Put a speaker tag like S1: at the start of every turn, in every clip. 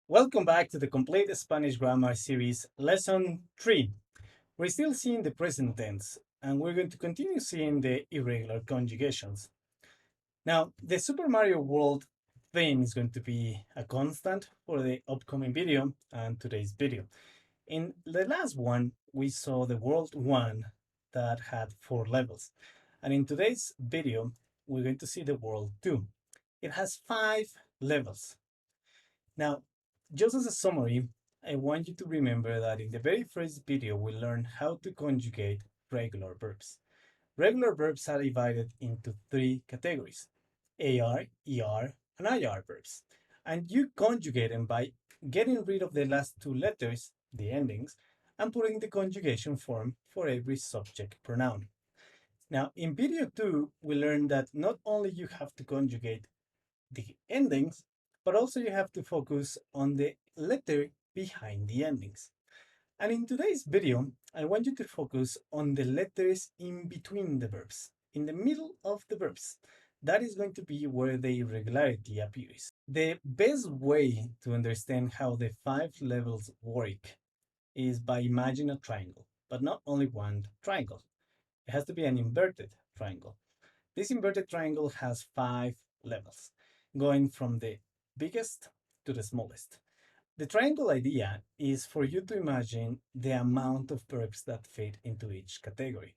S1: Welcome back to the Complete Spanish Grammar Series, Lesson 3. We're still seeing the present tense, and we're going to continue seeing the irregular conjugations. Now, the Super Mario World theme is going to be a constant for the upcoming video and today's video. In the last one, we saw the World 1 that had 4 levels. And in today's video, we're going to see the World 2. It has 5 levels. Now, just as a summary, I want you to remember that in the very first video, we learned how to conjugate regular verbs. Regular verbs are divided into 3 categories: AR, ER, and IR verbs. And you conjugate them by getting rid of the last 2 letters, the endings, and putting the conjugation form for every subject pronoun. Now, in video 2, we learned that not only you have to conjugate the endings, but also you have to focus on the letter behind the endings. And in today's video, I want you to focus on the letters in between the verbs, in the middle of the verbs. That is going to be where the irregularity appears. The best way to understand how the 5 levels work is by imagining a triangle, but not only one triangle. It has to be an inverted triangle. This inverted triangle has 5 levels, going from the biggest to the smallest. The triangle idea is for you to imagine the amount of verbs that fit into each category,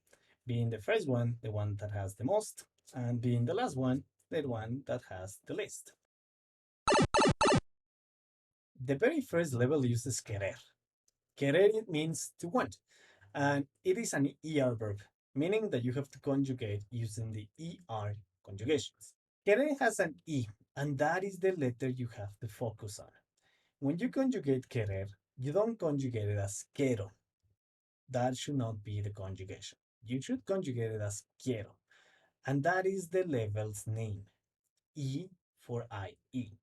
S1: being the first one the one that has the most, and being the last one the one that has the least. The very first level uses querer. Querer it means to want, and it is an ER verb, meaning that you have to conjugate using the ER conjugations. Querer has an E, and that is the letter you have to focus on. When you conjugate querer, you don't conjugate it as quiero. That should not be the conjugation. You should conjugate it as quiero, and that is the level's name, E for IE.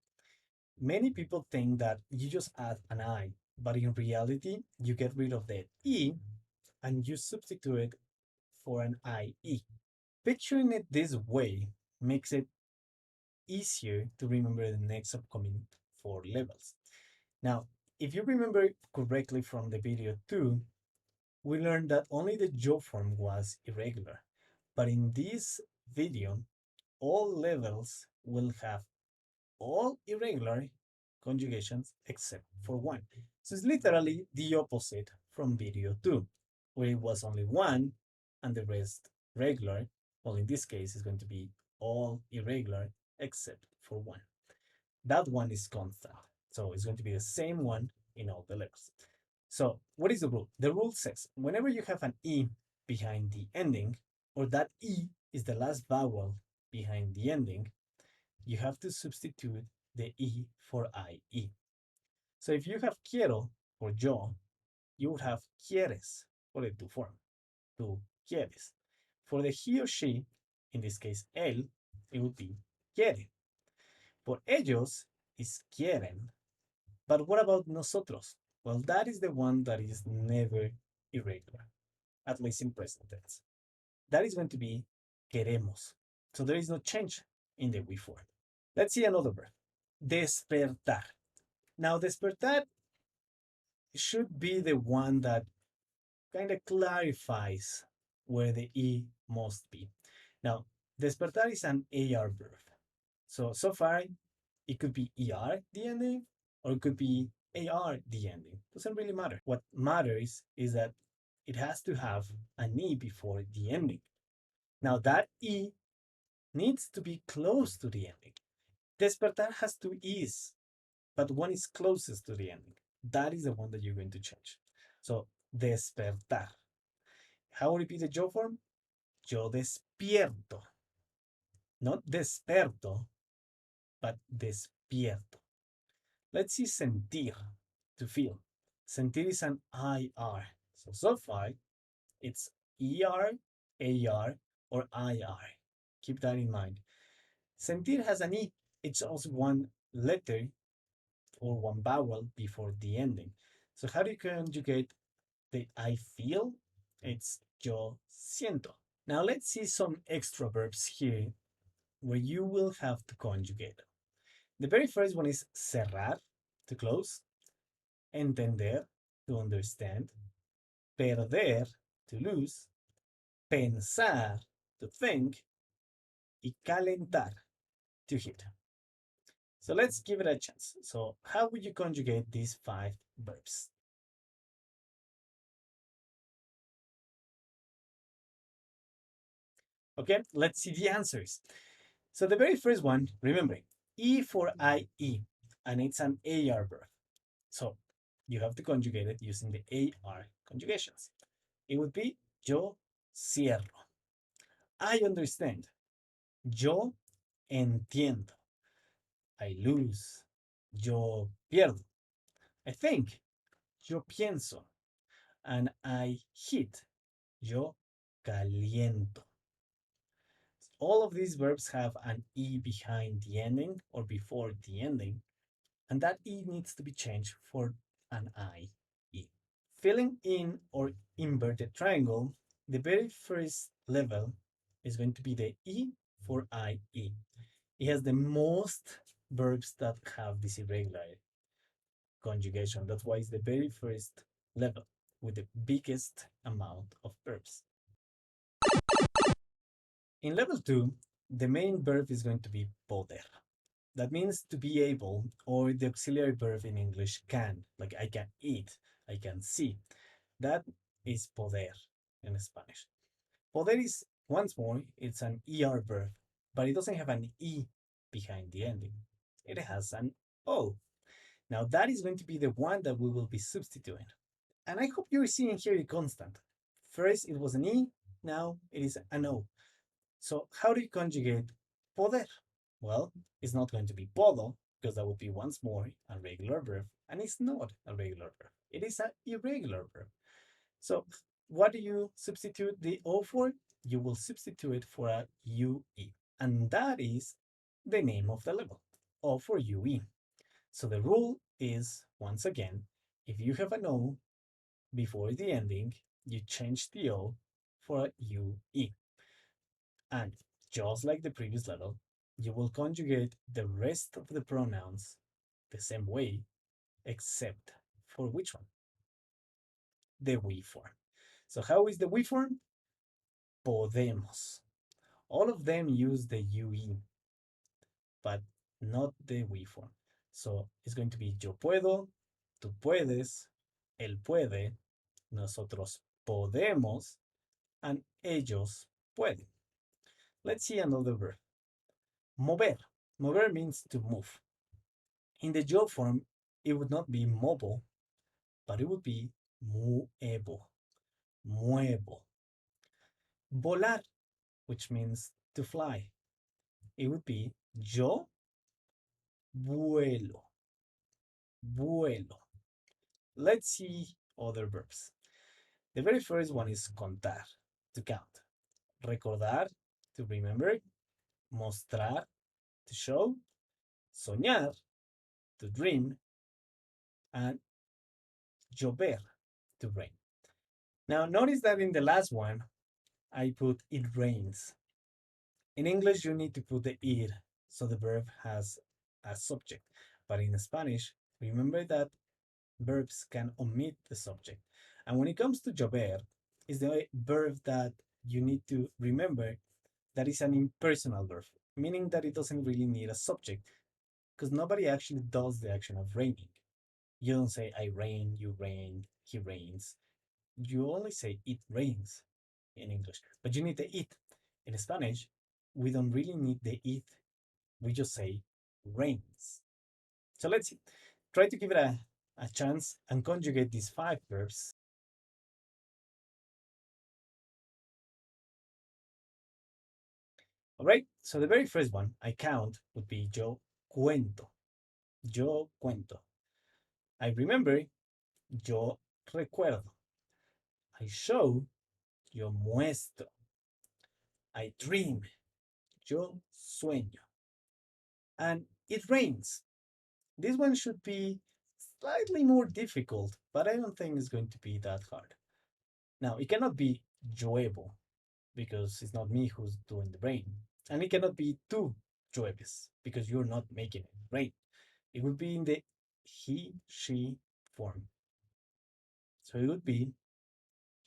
S1: Many people think that you just add an I, but in reality, you get rid of the E and you substitute it for an IE. Picturing it this way makes it easier to remember the next upcoming 4 levels. Now, if you remember correctly from the video 2, we learned that only the job form was irregular. But in this video, all levels will have all irregular conjugations except for one. So it's literally the opposite from video 2, where it was only one and the rest regular. Well, in this case, it's going to be all irregular except for one. That one is constant. So it's going to be the same one in all the levels. So what is the rule? The rule says whenever you have an E behind the ending, or that E is the last vowel behind the ending, you have to substitute the E for IE. So if you have quiero or yo, you would have quieres for the to form, tú quieres. For the he or she, in this case él, it would be quiere. For ellos is quieren. But what about nosotros? Well, that is the one that is never irregular, at least in present tense. That is going to be queremos. So there is no change in the we form. Let's see another verb. Despertar. Now, despertar should be the one that kind of clarifies where the E must be. Now, despertar is an AR verb. So far, it could be ER the ending, or it could be AR the ending. Doesn't really matter. What matters is that it has to have an E before the ending. Now, that E needs to be close to the ending. Despertar has two E's, but one is closest to the ending. That is the one that you're going to change. So, despertar. How would it be the yo form? Yo despierto. Not desperto, but despierto. Let's see sentir, to feel. Sentir is an IR. So far, it's ER, AR, or IR. Keep that in mind. Sentir has an E. It's also one letter or one vowel before the ending. So how do you conjugate the I feel? It's yo siento. Now let's see some extra verbs here where you will have to conjugate them. The very first one is cerrar. to close, entender, to understand, perder, to lose, pensar, to think, y calentar, to heat. So let's give it a chance. So how would you conjugate these five verbs? Okay, let's see the answers. So the very first one, remember, E for IE, and it's an AR verb. So you have to conjugate it using the AR conjugations. It would be yo cierro. I understand. Yo entiendo. I lose. Yo pierdo. I think. Yo pienso. And I heat. Yo caliento. All of these verbs have an E behind the ending or before the ending, and that E needs to be changed for an IE. Filling in or inverted triangle, the very first level is going to be the E for IE. It has the most verbs that have this irregular conjugation. That's why it's the very first level with the biggest amount of verbs. In level 2, the main verb is going to be poder. That means to be able, or the auxiliary verb in English can, like I can eat, I can see. That is poder in Spanish. Poder is, once more, it's an ER verb, but it doesn't have an E behind the ending. It has an O. Now that is going to be the one that we will be substituting. And I hope you're seeing here a constant. First it was an E, now it is an O. So how do you conjugate poder? Well, it's not going to be podo, because that would be once more a regular verb, and it's not a regular verb. It is an irregular verb. So what do you substitute the O for? You will substitute it for a UE, and that is the name of the level, O for UE. So the rule is, once again, if you have an O before the ending, you change the O for a UE. And just like the previous level, you will conjugate the rest of the pronouns the same way, except for which one? The we form. So how is the we form? Podemos. All of them use the UE, but not the we form. So it's going to be yo puedo, tú puedes, él puede, nosotros podemos, and ellos pueden. Let's see another verb. Mover. Mover means to move. In the yo form, it would not be mobile, but it would be muevo, muevo. Volar, which means to fly. It would be yo vuelo, vuelo. Let's see other verbs. The very first one is contar, to count. Recordar, to remember. Mostrar, to show. Soñar, to dream. And llover, to rain. Now, notice that in the last one, I put it rains. In English, you need to put the ir, so the verb has a subject. But in Spanish, remember that verbs can omit the subject. And when it comes to llover, is the verb that you need to remember that is an impersonal verb, meaning that it doesn't really need a subject, because nobody actually does the action of raining. You don't say I rain, you rain, he rains. You only say it rains in English, but you need the it. In Spanish, we don't really need the it. We just say rains. So let's see. Try to give it a chance and conjugate these five verbs. All right, so the very first one I count would be yo cuento. Yo cuento. I remember, yo recuerdo. I show, yo muestro. I dream, yo sueño. And it rains. This one should be slightly more difficult, but I don't think it's going to be that hard. Now, it cannot be lluevo because it's not me who's doing the rain. And it cannot be tú llueves because you're not making it rain. It would be in the he, she form. So it would be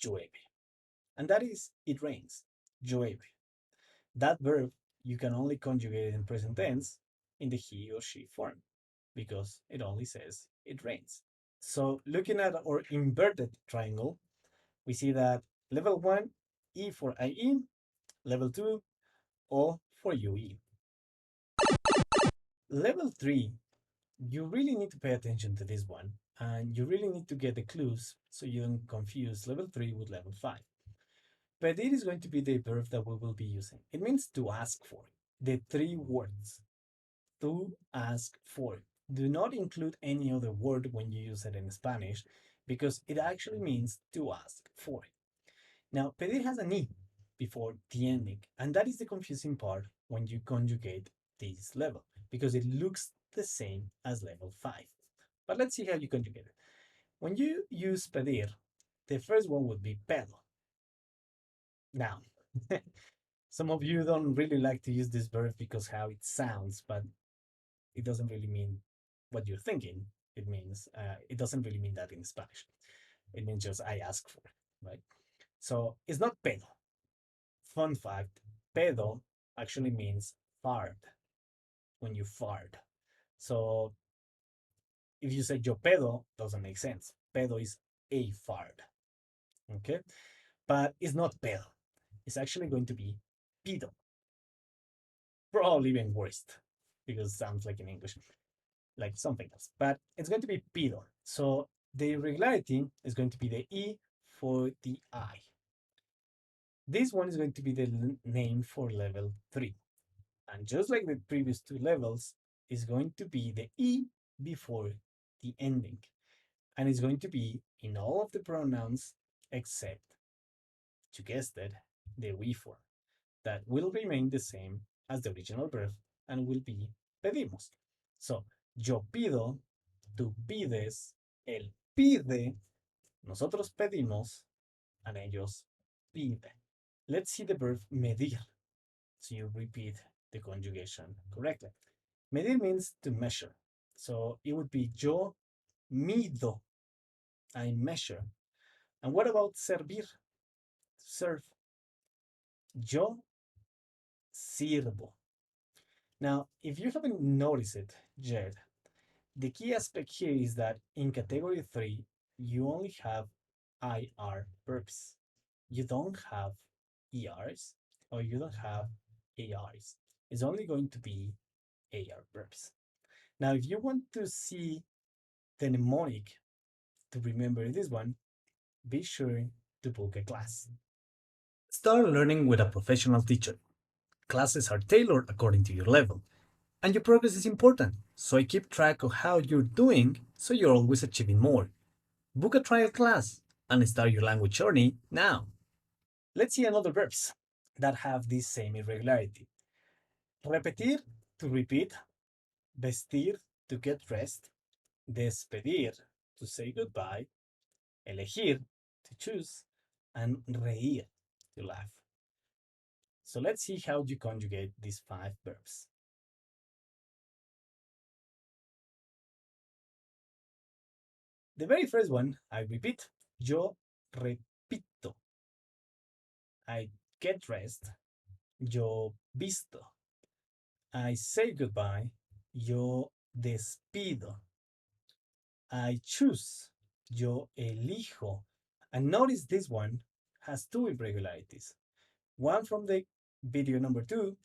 S1: llueve. And that is it rains. Llueve. That verb you can only conjugate in present tense in the he or she form because it only says it rains. So looking at our inverted triangle, we see that level 1, E for IE, level 2, O for UE. Level 3, you really need to pay attention to this one and you really need to get the clues so you don't confuse level 3 with level 5. Pedir is going to be the verb that we will be using. It means to ask for. The three words. To ask for. Do not include any other word when you use it in Spanish because it actually means to ask for. Now, pedir has an E before the ending, and that is the confusing part when you conjugate this level because it looks the same as level 5. But let's see how you conjugate it. When you use pedir, the first one would be pedo. Now, some of you don't really like to use this verb because how it sounds, but it doesn't really mean what you're thinking. It doesn't really mean that in Spanish. It means just I ask for, right? So it's not pedo. Fun fact: pedo actually means fart when you fart. So if you say yo pedo, doesn't make sense. Pedo is a fart, okay? But it's not pedo. It's actually going to be pido. Probably even worse because it sounds like in English, like something else. But it's going to be pido. So the irregularity is going to be the E for the I. This one is going to be the name for level 3. And just like the previous two levels, is going to be the E before the ending. And it's going to be in all of the pronouns except, you guessed it, the we form. That will remain the same as the original verb and will be pedimos. So, yo pido, tú pides, él pide, nosotros pedimos, and ellos piden. Let's see the verb medir. So you repeat the conjugation correctly. Medir means to measure. So it would be yo mido, I measure. And what about servir? Serve. Yo sirvo. Now, if you haven't noticed it yet, the key aspect here is that in category 3, you only have IR verbs. You don't have ERs or you don't have ARs. It's only going to be AR verbs. Now, if you want to see the mnemonic to remember this one, be sure to book a class. Start learning with a professional teacher. Classes are tailored according to your level. And your progress is important, so I keep track of how you're doing so you're always achieving more. Book a trial class and start your language journey now. Let's see another verbs that have this same irregularity. Repetir, to repeat. Vestir, to get dressed. Despedir, to say goodbye. Elegir, to choose. And reír, to laugh. So let's see how you conjugate these 5 verbs. The very first one, I repeat. Yo repito. I get dressed. Yo visto. I say goodbye. Yo despido. I choose. Yo elijo. And notice this one has 2 irregularities. One from the video number 2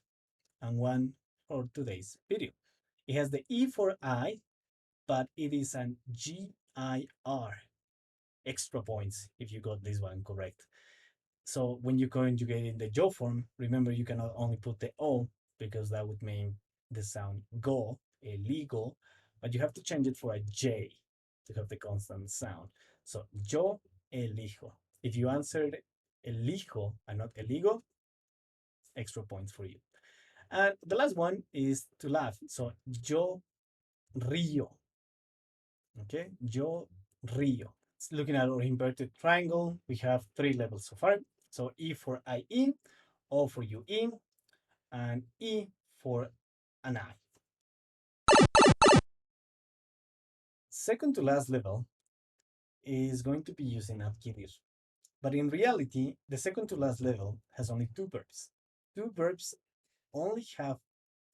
S1: and one for today's video. It has the E for I, but it is an GIR. Extra points if you got this one correct. So when you conjugate in the yo form, remember you cannot only put the O because that would mean the sound go, illegal, but you have to change it for a J to have the constant sound. So yo elijo. If you answered elijo and not eligo, extra points for you. And the last one is to laugh. So yo río. Okay, yo río. Looking at our inverted triangle, we have 3 levels so far. So E for IE, O for UE, and E for an I. second to last level is going to be using adquirir. But in reality, the second to last level has only two verbs. Two verbs only have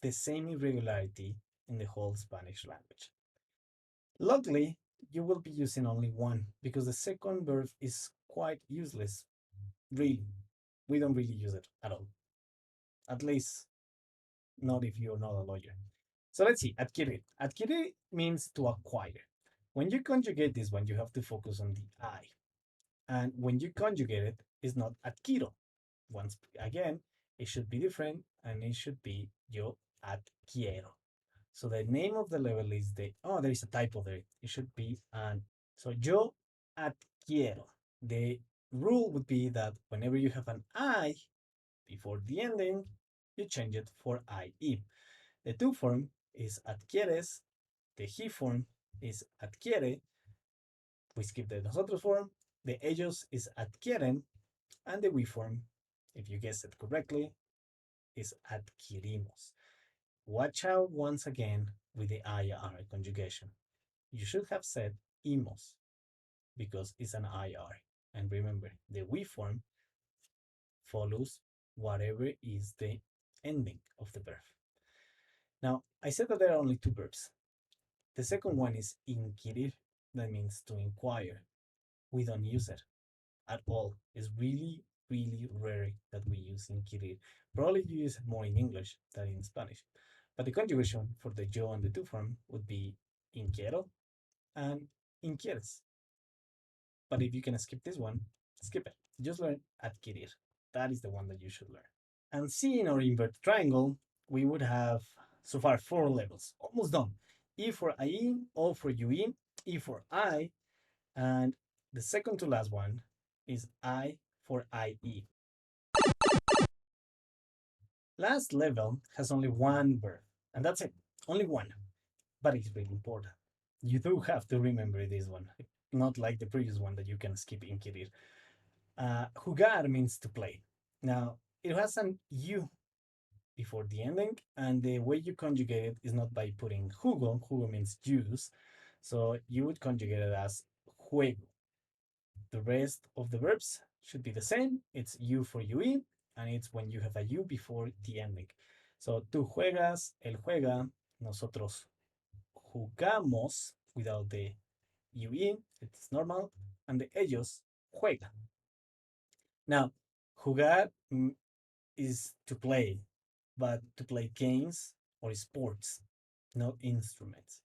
S1: the same irregularity in the whole Spanish language. Luckily, you will be using only one because the second verb is quite useless. Really, we don't really use it at all. At least, not if you're not a lawyer. So let's see, adquirir. Adquirir means to acquire. When you conjugate this one, you have to focus on the I. And when you conjugate it, it's not adquiro. Once again, it should be different and it should be yo adquiero. So the name of the level is there is a typo there. It should be an, so yo adquiero. The rule would be that whenever you have an I before the ending, you change it for IE. The tú form is adquieres, the he form is adquiere, we skip the nosotros form, the ellos is adquieren, and the we form, if you guessed it correctly, is adquirimos. Watch out once again with the IR conjugation. You should have said imos because it's an IR. And remember, the we form follows whatever is the ending of the verb. Now, I said that there are only two verbs. The second one is inquirir, that means to inquire. We don't use it at all. It's really, really rare that we use inquirir. Probably you use it more in English than in Spanish. But the conjugation for the yo and the tú form would be inquiero and inquieres. But if you can skip this one, skip it. Just learn adquirir. That is the one that you should learn. And seeing our inverted triangle, we would have so far four levels. Almost done. E for IE, O for UE, E for I, and the second to last one is I for IE. Last level has only one verb, and that's it. Only one. But it's really important. You do have to remember this one, not like the previous one that you can skip inquirir. Jugar means to play. Now, it has an U before the ending, and the way you conjugate it is not by putting jugo. Jugo means use. So you would conjugate it as juego. The rest of the verbs should be the same. It's U for UE, and it's when you have a U before the ending. So tú juegas, él juega, nosotros jugamos without the UE, it's normal, and the ellos juegan. Now, jugar is to play, but to play games or sports, not instruments.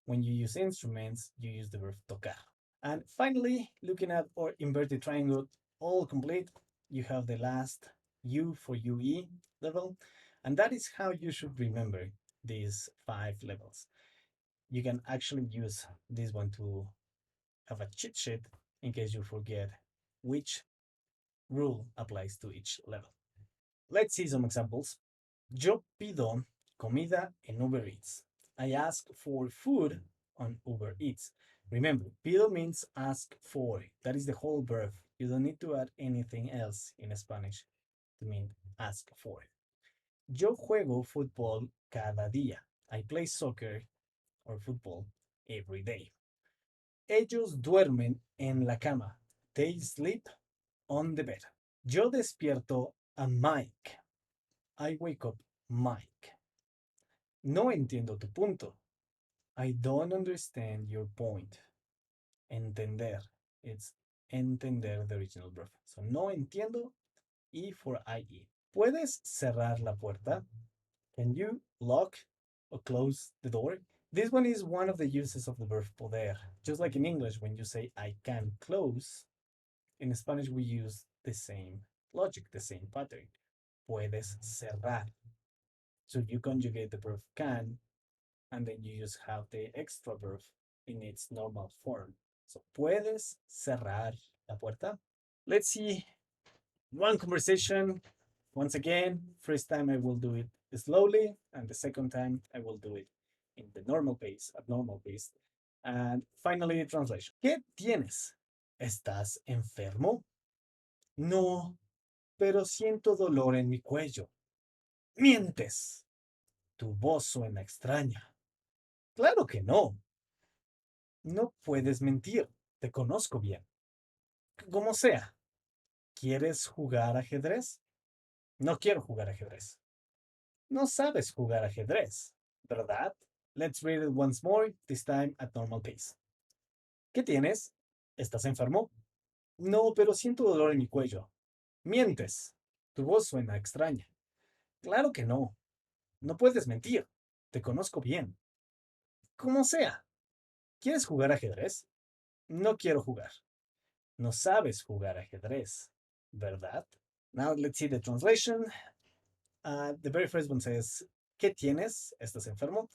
S1: When you use instruments, you use the verb tocar. And finally, looking at our inverted triangle, all complete, you have the last U for UE level, and that is how you should remember these 5 levels. You can actually use this one to have a cheat sheet in case you forget which rule applies to each level. Let's see some examples. Yo pido comida en Uber Eats. I ask for food on Uber Eats. Remember, pido means ask for. That is the whole verb. You don't need to add anything else in Spanish to mean ask for. Yo juego fútbol cada día. I play soccer or football every day. Ellos duermen en la cama. They sleep on the bed. Yo despierto a Mike. I wake up Mike. No entiendo tu punto. I don't understand your point. Entender. It's entender the original verb. So no entiendo. E for IE. ¿Puedes cerrar la puerta? Can you lock or close the door? This one is one of the uses of the verb poder. Just like in English, when you say I can close, in Spanish we use the same logic, the same pattern. Puedes cerrar. So you conjugate the verb can, and then you just have the extra verb in its normal form. So, puedes cerrar la puerta. Let's see one conversation. Once again, first time I will do it slowly, and the second time I will do it in the normal pace, at normal pace. And finally, translation. ¿Qué tienes? ¿Estás enfermo? No, pero siento dolor en mi cuello. Mientes. Tu voz suena extraña. Claro que no. No puedes mentir. Te conozco bien. Como sea, ¿quieres jugar ajedrez? No quiero jugar ajedrez. No sabes jugar ajedrez, ¿verdad? Let's read it once more, this time at normal pace. ¿Qué tienes? ¿Estás enfermo? No, pero siento dolor en mi cuello. Mientes. Tu voz suena extraña. Claro que no. No puedes mentir. Te conozco bien. Como sea. ¿Quieres jugar ajedrez? No quiero jugar. No sabes jugar ajedrez, ¿verdad? Now let's see the translation. The very first one says, ¿qué tienes? ¿Estás enfermo?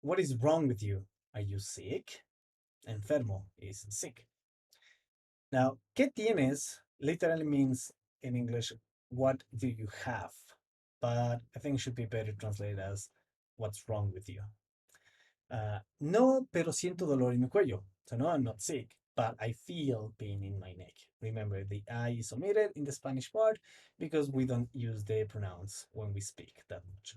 S1: What is wrong with you? Are you sick? Enfermo is sick. Now, ¿qué tienes? Literally means in English, what do you have? But I think it should be better translated as what's wrong with you. No, pero siento dolor en mi cuello. So no, I'm not sick, but I feel pain in my neck. Remember, the I is omitted in the Spanish part because we don't use the pronouns when we speak that much.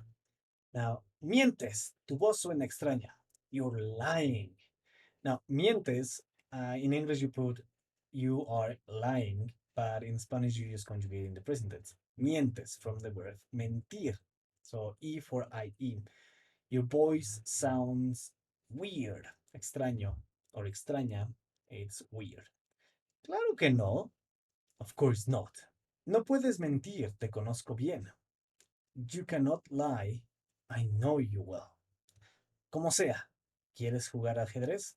S1: Now, mientes. Tu voz suena extraña. You're lying. Now, mientes, in English you put you are lying, but in Spanish you use conjugate in the present tense. Mientes from the word mentir. So E for IE. Your voice sounds weird. Extraño or extraña. It's weird. Claro que no. Of course not. No puedes mentir. Te conozco bien. You cannot lie. I know you well. Como sea. ¿Quieres jugar ajedrez?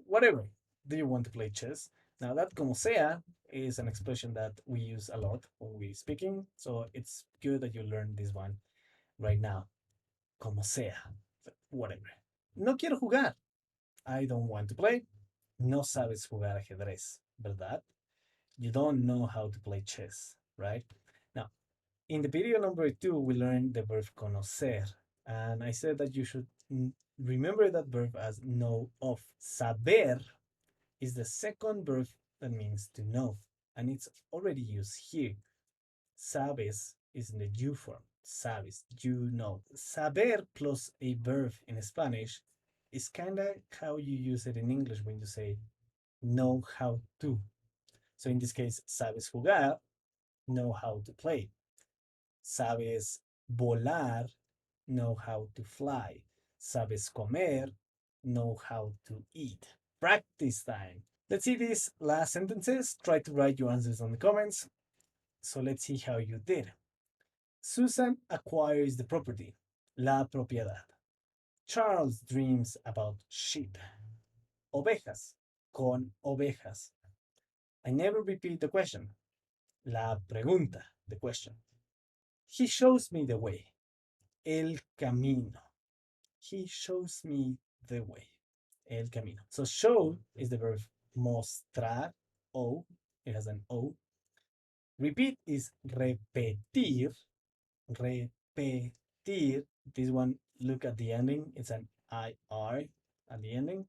S1: Whatever. Do you want to play chess? Now that como sea is an expression that we use a lot when we're speaking, so it's good that you learn this one right now. Como sea. Whatever. No quiero jugar. I don't want to play. No sabes jugar ajedrez, ¿verdad? You don't know how to play chess, right? Now, in the video number 2, we learned the verb conocer, and I said that you should remember that verb as know of. Saber is the second verb that means to know, and it's already used here. Sabes is in the you form. Sabes, you know. Saber plus a verb in Spanish is kind of how you use it in English when you say know how to. So in this case, sabes jugar, know how to play. Sabes volar, know how to fly. Sabes comer, know how to eat. Practice time. Let's see these last sentences. Try to write your answers on the comments. So let's see how you did. Susan acquires the property, la propiedad. Charles dreams about sheep, ovejas, con ovejas. I never repeat the question, la pregunta, the question. He shows me the way, el camino. He shows me the way, el camino. So show is the verb mostrar, o, it has an o. Repeat is repetir, repetir. This one, look at the ending, it's an IR at the ending.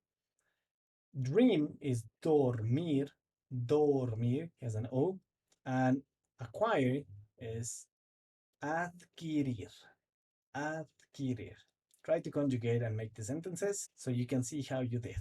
S1: Dream is dormir, dormir has an O. And acquire is adquirir, adquirir. Try to conjugate and make the sentences so you can see how you did.